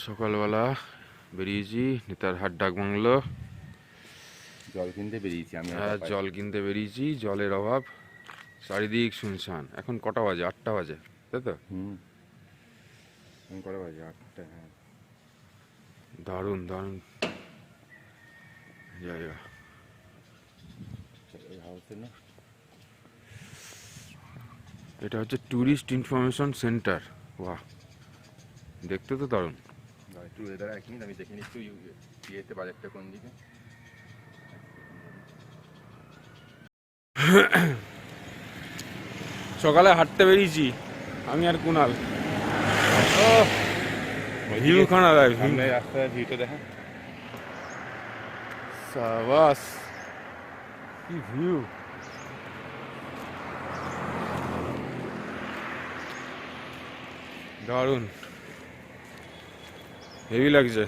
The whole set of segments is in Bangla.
সকালবেলা বেরিয়েছি নেতারহাট ডাকবাংলো। জল কিনতে বেরিয়েছি আমি। জল কিনতে বেরিয়েছি, জলের অভাব, চারিদিক শুনশান। এখন কটা বাজে? 8টা বাজে, তাই তো? কটা বাজে? 8টা। হ্যাঁ, দারুণ দারুণ জায়গা। এটা হচ্ছে ট্যুরিস্ট ইনফরমেশন সেন্টার। বাহ, দেখতে তো দারুণ। একটু ওয়েদার এক মিনিট আমি দেখে নিচ্ছি ইয়েতে বাজারটা কোন দিকে। সকালে হাঁটতে বেরিয়েছি আমি আর কুনাল। ভিউ খানা দেয়, সামনে রাস্তার ভিউটা দেখা। সাবাস, কি ভিউ! দারুণ, হেভি লাগছে।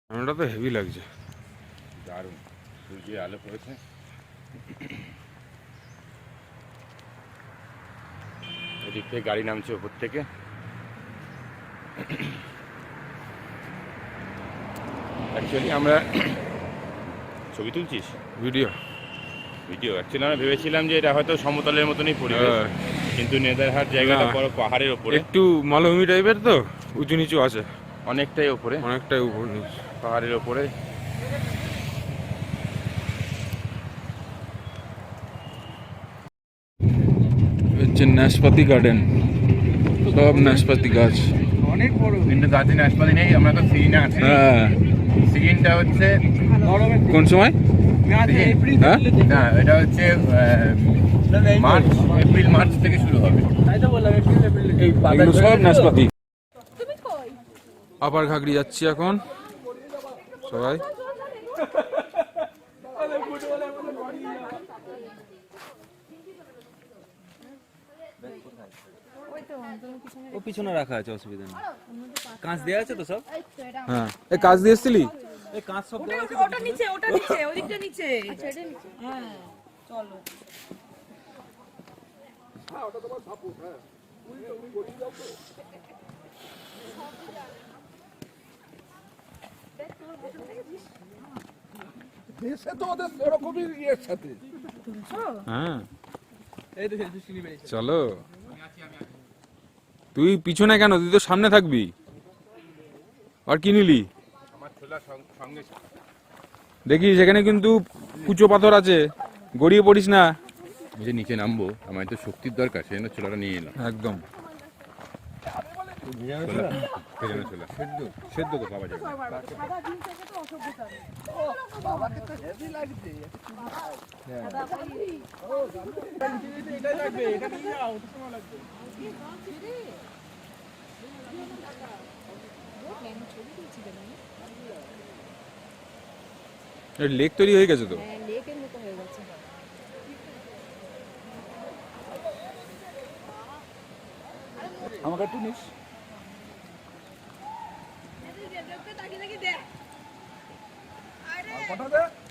আমারটা তো হেভি লাগছে, দারুণ। সূর্যের আলো পড়েছে। এদিক থেকে গাড়ি নামছে ওপর থেকে। অ্যাকচুয়ালি আমরা ছবি তুলছিস? ভিডিও অ্যাকচুয়ালি আমরা ভেবেছিলাম যে এটা হয়তো সমতলের মতনই পরিবেশ, কিন্তু নেতারহাট জায়গাটা বড় পাহাড়ের ওপরে, একটু মালভূমি টাইপের, তো উঁচু নিচু আছে, অনেকটাই ওপরে, অনেকটাই উপর নিচু পাহাড়ের ওপরে। হচ্ছে নাশপাতি গার্ডেন, সব নাশপাতি গাছ, অনেক বড়, কিন্তু গাছে নাশপাতি নেই। আমরা তো সিজনে আছি। হ্যাঁ, সিজনটা হচ্ছে কোন সময়? হ্যাঁ, না, এটা হচ্ছে এপ্রিল মার্চ থেকে শুরু হবে। এগুলো সব নাশপাতি। আবার ঘাগড়ি যাচ্ছি এখন সবাই। ও পিছনে রাখা আছে, অসুবিধা নেই। কাঁচ দেওয়া আছে তো সব? হ্যাঁ, এই কাজ দিয়ে এসেছিলি? এই কাঁচ সব দেওয়া আছে। ওটা নিচে, ওদিকটা নিচে। আচ্ছা, এটা নিচে। হ্যাঁ, চলো। ওটা তোমার সাপোর্ট। হ্যাঁ, দেশে তো ওদের এরকমই ইয়ের সাথে। হ্যাঁ, চলো। তুই পিছনে কেন? তুই তো সামনে থাকবি। আর কি নিলি? দেখি সেখানে কিন্তু কুচো পাথর আছে, গড়িয়ে পড়িস না। যে নিচে নামবো, আমার তো শক্তির দরকার, সেজন্য ছোলাটা নিয়ে এলাম। একদম সেদ্ধ তো বাবা যাবে। বাবাকে তো হেভি লাগছে। এটাই লাগবে, এটা নিয়ে যাও, ওটা সময় লাগবে। লেক তৈরি হয়ে গেছে তো। হ্যাঁ, লেকের মতো হয়ে গেছে। আমাকে একটু নিস।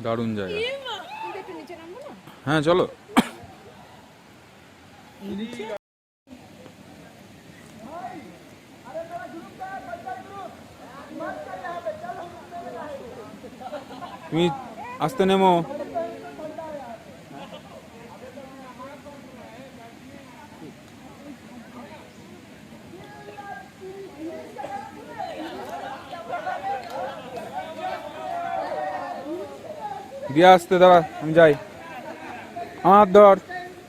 দারুণ জায়গা। কিন্তু একটু নিচে নামবো না? হ্যাঁ, চলো। তুমি আসতে নেমো। দিয়ে আসতে দাঁড়া, আমি যাই। আমার হাত ধর,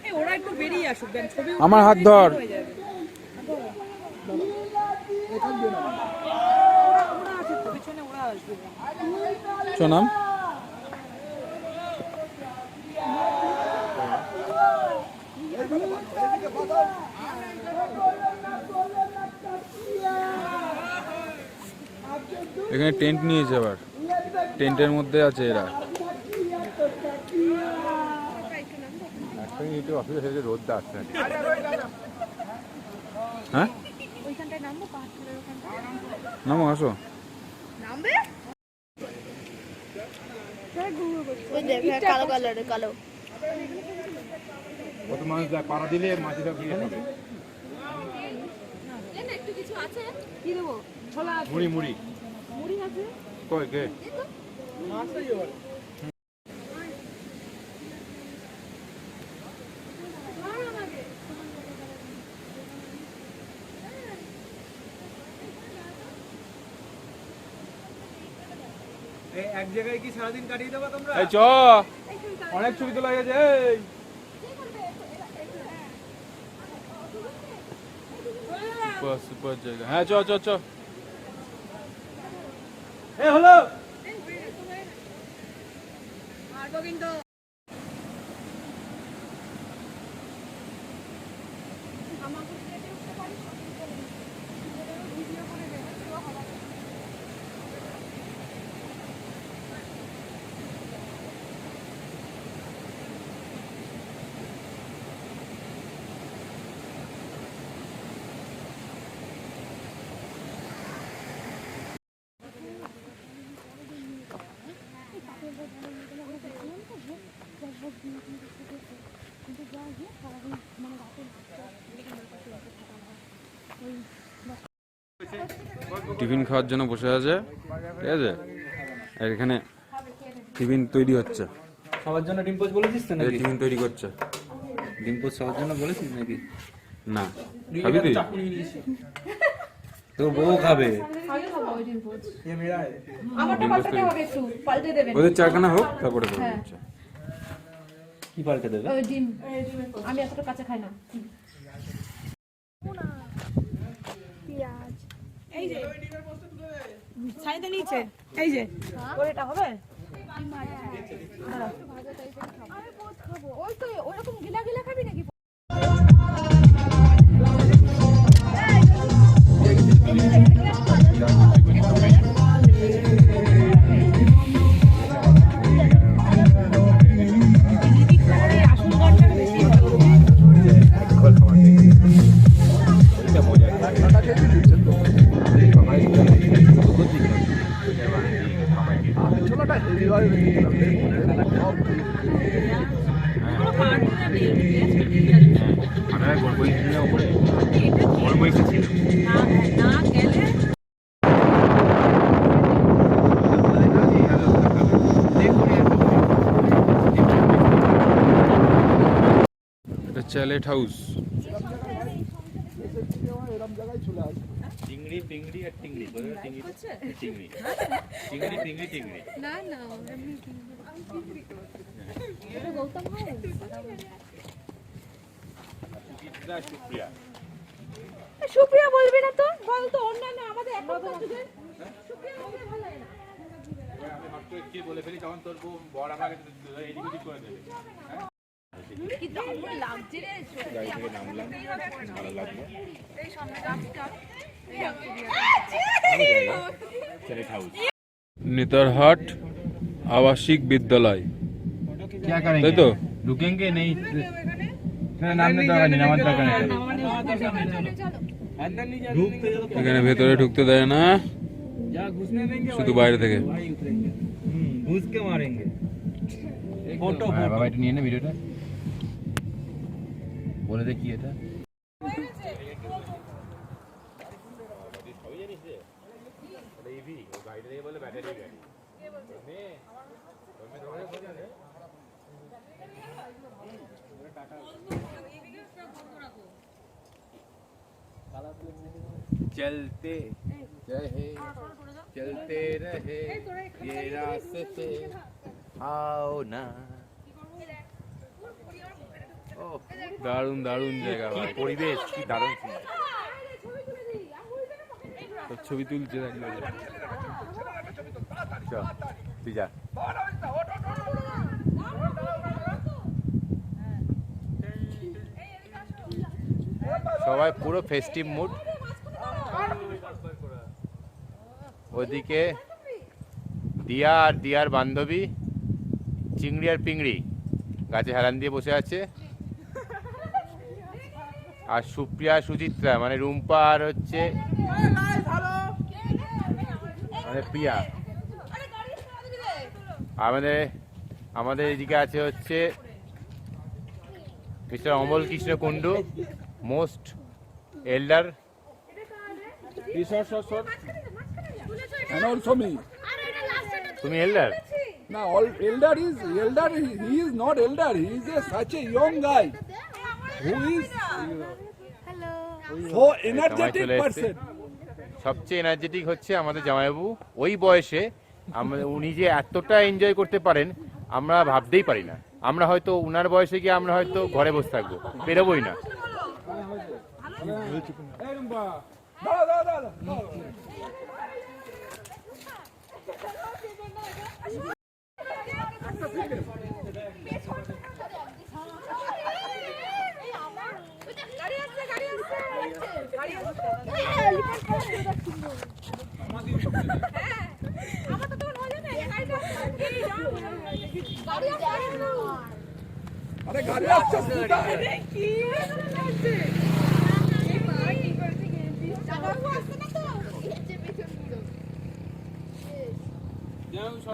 এই ওরা একটু বেরিয়ে আসুক, দেন ছবি আমার হাত ধর। হয়ে যাবে। ওরা আছে তো, পিছনে ওরা আসবে। সোনাম, এখানে টেন্ট নিয়েছে, আবার টেন্টের মধ্যে আছে এরা। অফিসে রোদটা আসছে না। হ্যাঁ, ওইখানটায় নামবো, পাহাড়ের ওখানটায় নামো, আসো। নামবে? ওই দেখ, হ্যাঁ, কালো কালারের, কালো। কত মানুষ পাড়া দিলে মাঝে সব কিছু আছে কি দেবো ছোলা আছে মুড়ি মুড়ি মুড়ি আছে কই কে মাছটাই এবার এক জায়গায় কি সারাদিন কাটিয়ে দেবা তোমরা? এই চ অনেক ছবি তোলা গেছে এই সুপার সুপার জায়গা হ্যাঁ চ চ চ এ হলো মারবো কিন্তু টিফিন খাওয়ার জন্য বসে আছে, ঠিক আছে? আর এখানে টিফিন তৈরি হচ্ছে, সবার জন্য ডিম পোচ বলেছিস তো এই নাকি? টিফিন তৈরি করছে। ডিম পোচ সবার জন্য বলেছিস নাকি? না, খাবি তুই? তোর বউ খাবে। ये मेरा है আমারটা পাল্টাতে হবে একটু পাল্টে দেবেন ওদের চারখানা হোক, তারপরে করবো। হ্যাঁ। আচ্ছা। কি পাল্টে দেবে? ওই ডিম আমি এতটা কাঁচা খাই না পেঁয়াজ এই যে ছাইতে নিচে এই যে ওর এটা হবে আমি পোচ খাবো ওই তো ওরকম গিলা গিলা খাবি নাকি না গেলে এটা চ্যালেট হাউস। চিংড়ি পিংড়ি আর টিংড়ি চিংড়ি চিংড়ি চিংড়ি পিংড়ি টিংড়ি না না এটা গৌতম হয় সুপ্রিয়া সুপ্রিয়া বলবি না তো বল তো অন্যান্য আমাদের এখনকার যুগের সুপ্রিয়া বললে ভালো লাগে না আমি হঠাৎ কি বলে ফেলি তখন তোর বড় আমাকে এদিক ওদিক করে দেবে কি দারুণ লাগছে রে গাড়ি থেকে নামলাম ভালো লাগলো এই সামনে গাছটা চ্যালেট হাউস নেতারহাট আবাসিক বিদ্যালয়, क्या करेंगे তাই তো? रुकेंगे नहीं नामने दरकार नहीं नामने दरकार नहीं अंदर नहीं जाने ঢুকতে গেলে তো এখানে ভেতরে ঢুকতে দেয় না, जा घुसने देंगे শুধু বাইরে থেকে। भाई उतरेंगे ঘুষ কে মারেंगे। ফটো বাবা এটা নিয়ে নে ভিডিওটা বলে দে কি এটা चलते रहे चलते रहे ये रास्ते आओ ना ও দারুণ দারুণ জায়গা কি ভাই। পরিবেশ কি দারুণ তোর ছবি তুলছে দেখলে। চল তুই যা সবাই পুরো ফেস্টিভ মুড ওদিকে দিয়া আর দিয়ার বান্ধবী চিংড়ি আর পিংড়ি গাছে হেলান দিয়ে বসে আছে আর সুপ্রিয়া সুচিত্রা মানে রুম্পা আর হচ্ছে মানে প্রিয়া আমাদের আমাদের এদিকে আছে হচ্ছে mister Amal Krishna Kundu most এল্ডার Short, short, short. And also me. তুমি এল্ডার? Now, elder, he is not elder. He is such a young guy who is so energetic person. সবচেয়ে এনার্জেটিক হচ্ছে আমাদের জামাইবাবু। ওই বয়সে উনি যে এতটা এনজয় করতে পারেন আমরা ভাবতেই পারি না। আমরা হয়তো উনার বয়সে গিয়ে আমরা হয়তো ঘরে বসে থাকবো, বেরোবোই না। अरे गाड़ी अच्छा स्कूटर है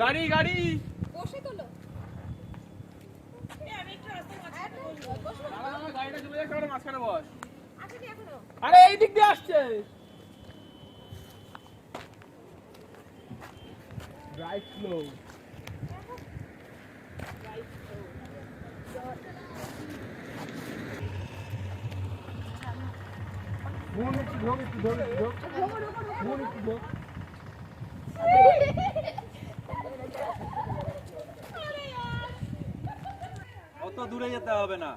গাড়ি গাড়ি গাড়িটা চলে যাচ্ছে, মাঝখানে বস। আরে এই দিক দিয়ে আসছে। Drive slow. অত দূরে যেতে হবে না।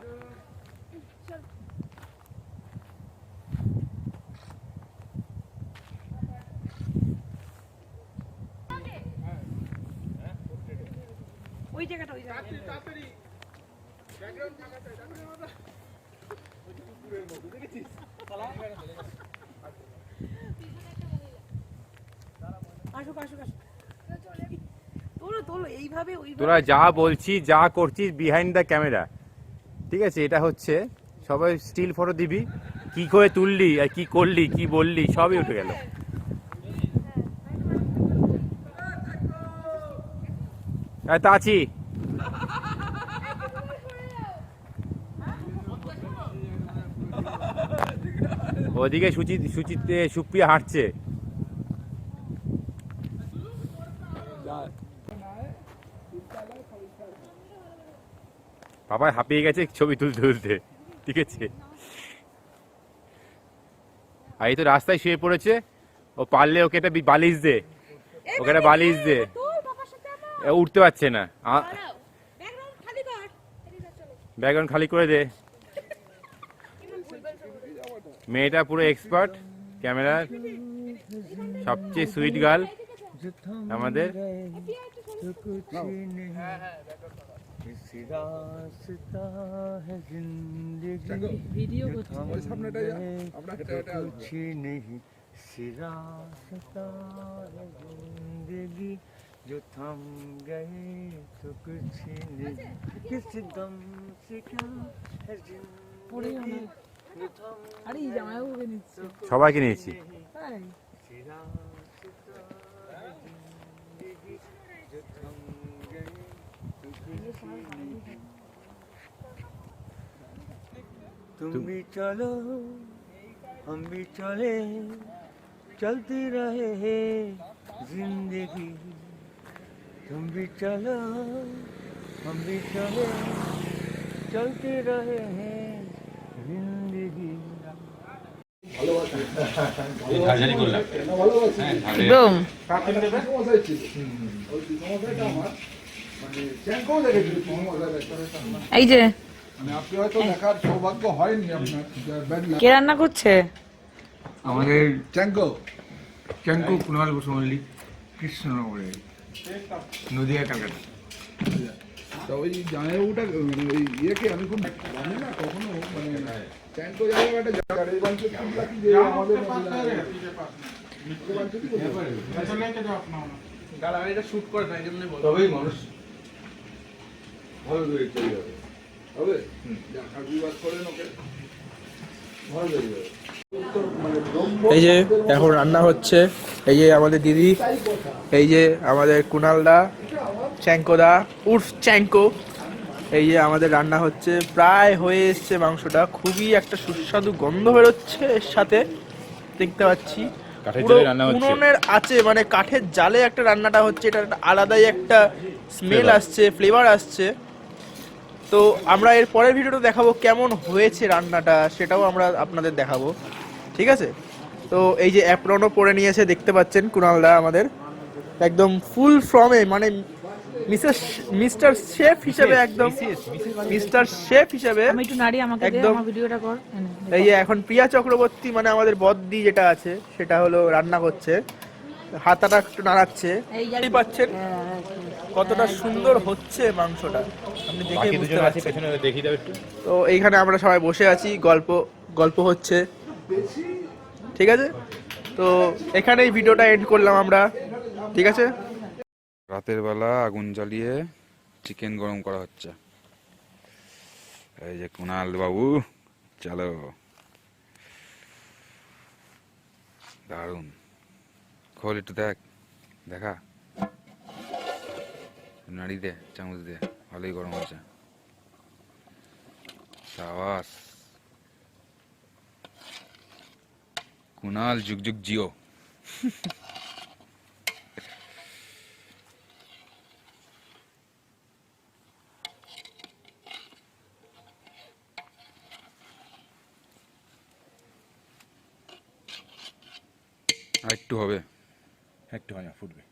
ওই জায়গাটা ওই জায়গাটা আসুক আসুক আসুক তোলো তোলো এইভাবে ওইভাবে। তোরা যা বলছিস যা করছিস বিহাইন্ড দ্য ক্যামেরা, ঠিক আছে? এটা হচ্ছে সবাই স্টিল ফটো দিবি, কি করে তুললি আর কি করলি কি বললি সবই উঠে গেল। তা আছি ওদিকে সুপ্রিয়া হাঁটছে। বাবা হাঁপিয়ে গেছে ছবি তুলতে তুলতে, ঠিক আছে? আর এই তো রাস্তায় শুয়ে পড়েছে, ও পারলে ওকে একটা বালিশ দে, ওকে একটা বালিশ দে, উঠতে পারছে না। ব্যাকগ্রাউন্ড খালি করে দে। মেয়েটা পুরো এক্সপার্ট ক্যামেরার, সবচেয়ে সুইট গার্ল আমাদের। ভিডিও जो थम गए तो कुछ नहीं किस दम से क्या है जिंदगी जो थम আরে এই জামাইবাবুকে নিচ্ছে সবাইকে নিয়েছি। তাই जिंदगी जो थम गए तो कुछ नहीं तुम भी चलो हम भी चले चलती रहे जिंदगी तुम भी चलो हम भी चले चलते रहे हैं जिंदगी। এই যে মানে আপনি হয়তো দেখার সৌভাগ্য হয়নি আপনার, কে রান্না করছে? আমাদের চ্যাঙ্কো চঙ্কু কুণাল বসু মল্লিক কৃষ্ণনগরে নদিয়া ক্যালকাটা। তা ওই জামাইবাবুটা মানে ওই ইয়েকে আমি খুব জানি না কখনো, মানে চ্যাঙ্কো জায়গা একটা জায়গা এই বাঞ্চে ফুলটা কি যে আমাদের এটা শুট করে না, এই জন্যই বল। তবেই মানুষ ভালো দূরে চলে যাবে, হবে আর বিবাদ করেন ওকে ভালো হয়ে যাবে। এই যে এখন রান্না হচ্ছে, এই যে আমাদের দিদি, এই যে আমাদের কুণালদা, চ্যাঙ্কোদা উর্ফ চ্যাঙ্কো, এই যে আমাদের রান্না হচ্ছে, প্রায় হয়ে এসছে মাংসটা, খুবই একটা সুস্বাদু গন্ধ বেরোচ্ছে এর সাথে দেখতে পাচ্ছি, কাঠের পুরো জালে রান্না হচ্ছে। উনুনের আছে, মানে কাঠের জালে একটা রান্নাটা হচ্ছে, এটা একটা আলাদাই একটা স্মেল Flavor। আসছে, ফ্লেভার আসছে। তো আমরা এর পরের ভিডিওটা দেখাবো কেমন হয়েছে রান্নাটা, সেটাও আমরা আপনাদের দেখাবো, ঠিক আছে? তো এই যে অ্যাপ্রনও পরে নিয়েছে, দেখতে পাচ্ছেন কুণালদা আমাদের একদম ফুল ফর্মে, মানে মিস্টার শেফ হিসেবে, একদম মিস্টার শেফ হিসেবে। আমি একটু নাড়ি, আমাকে দে, একদম। আমার ভিডিওটা কর। এই যে এখন প্রিয়া চক্রবর্তী মানে আমাদের বদ্দি যেটা আছে সেটা হলো রান্না করছে, হাতাটা একটু নাড়াচ্ছে, এই যে- এই পাচ্ছেন কতটা সুন্দর হচ্ছে মাংসটা, আপনি দেখে বাকি বুঝতে দুজন আছে পারছেন। পেছনে, দেখিয়ে দাও একটু। তো এইখানে আমরা সবাই বসে আছি, গল্প গল্প হচ্ছে, ঠিক আছে? তো এখানেই ভিডিওটা এন্ড করলাম আমরা, ঠিক আছে? রাতের বেলা আগুন জ্বালিয়ে চিকেন গরম করা হচ্ছে। এই যে কুণাল বাবু, চলো, দারুন। খোল একটু দেখা নাড়ি দে, চামচ দে, ভালোই গরম হয়েছে। সাবাস কুণাল, যুগ যুগ জিও। আর একটু হবে, একটু হয় না, ফুটবে।